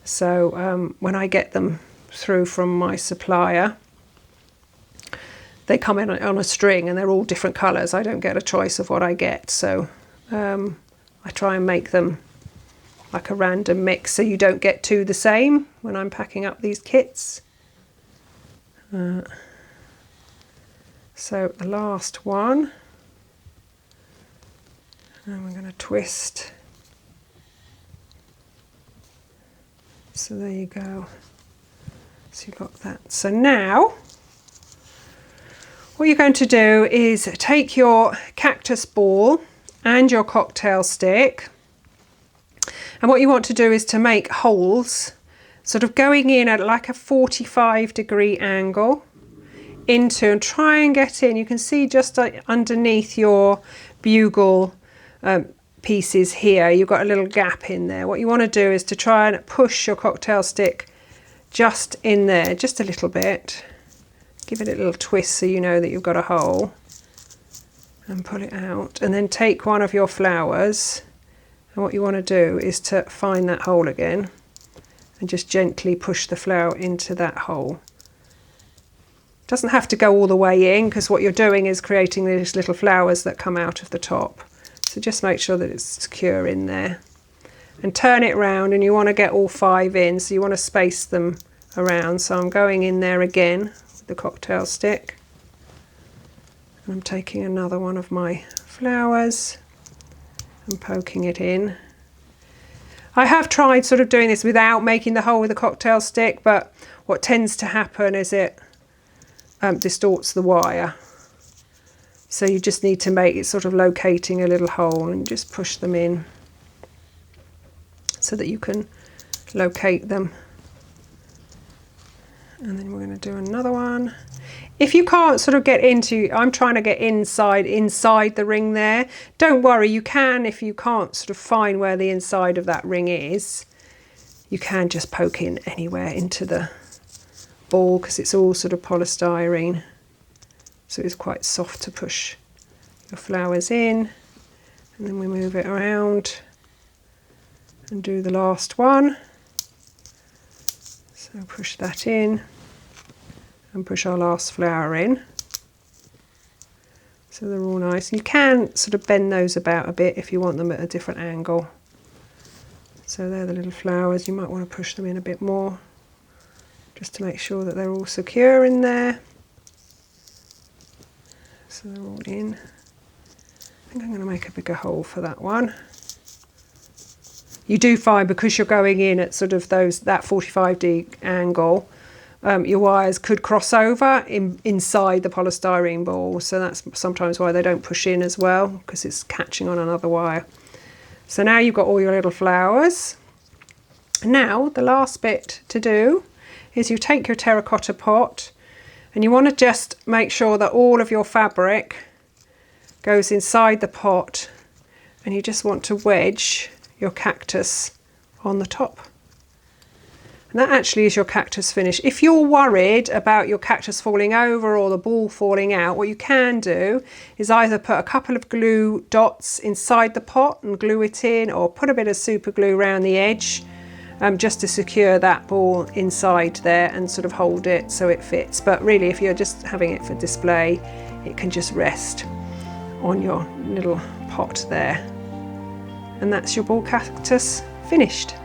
So when I get them through from my supplier, they come in on a string and they're all different colours. I don't get a choice of what I get. So I try and make them like a random mix so you don't get 2 the same when I'm packing up these kits. So the last one, and we're going to twist. So there you go. So you've got that. So now what you're going to do is take your cactus ball and your cocktail stick, and what you want to do is to make holes sort of going in at like a 45-degree angle into, and try and get in. You can see just underneath your bugle pieces here, you've got a little gap in there. What you want to do is to try and push your cocktail stick just in there, just a little bit. Give it a little twist so you know that you've got a hole, and pull it out, and then take one of your flowers, and what you want to do is to find that hole again and just gently push the flower into that hole. It doesn't have to go all the way in, because what you're doing is creating these little flowers that come out of the top. So just make sure that it's secure in there, and turn it round, and you want to get all 5 in, so you want to space them around. So I'm going in there again with the cocktail stick, and I'm taking another one of my flowers and poking it in. I have tried sort of doing this without making the hole with the cocktail stick, but what tends to happen is it distorts the wire. So you just need to make it sort of locating a little hole, and just push them in so that you can locate them. And then we're going to do another one. If you can't sort of get into, I'm trying to get inside the ring there. Don't worry, you can, if you can't sort of find where the inside of that ring is, you can just poke in anywhere into the ball, because it's all sort of polystyrene. So it's quite soft to push your flowers in. And then we move it around and do the last one. So push that in and push our last flower in. So they're all nice. You can sort of bend those about a bit if you want them at a different angle. So they're the little flowers. You might want to push them in a bit more just to make sure that they're all secure in there. So they're all in. I think I'm going to make a bigger hole for that one. You do find, because you're going in at sort of that 45-degree angle, your wires could cross over inside the polystyrene ball. So that's sometimes why they don't push in as well, because it's catching on another wire. So now you've got all your little flowers. Now the last bit to do is you take your terracotta pot, and you want to just make sure that all of your fabric goes inside the pot, and you just want to wedge your cactus on the top. And that actually is your cactus finish. If you're worried about your cactus falling over or the ball falling out, what you can do is either put a couple of glue dots inside the pot and glue it in, or put a bit of super glue around the edge just to secure that ball inside there and sort of hold it so it fits. But really, if you're just having it for display, it can just rest on your little pot there. And that's your ball cactus finished.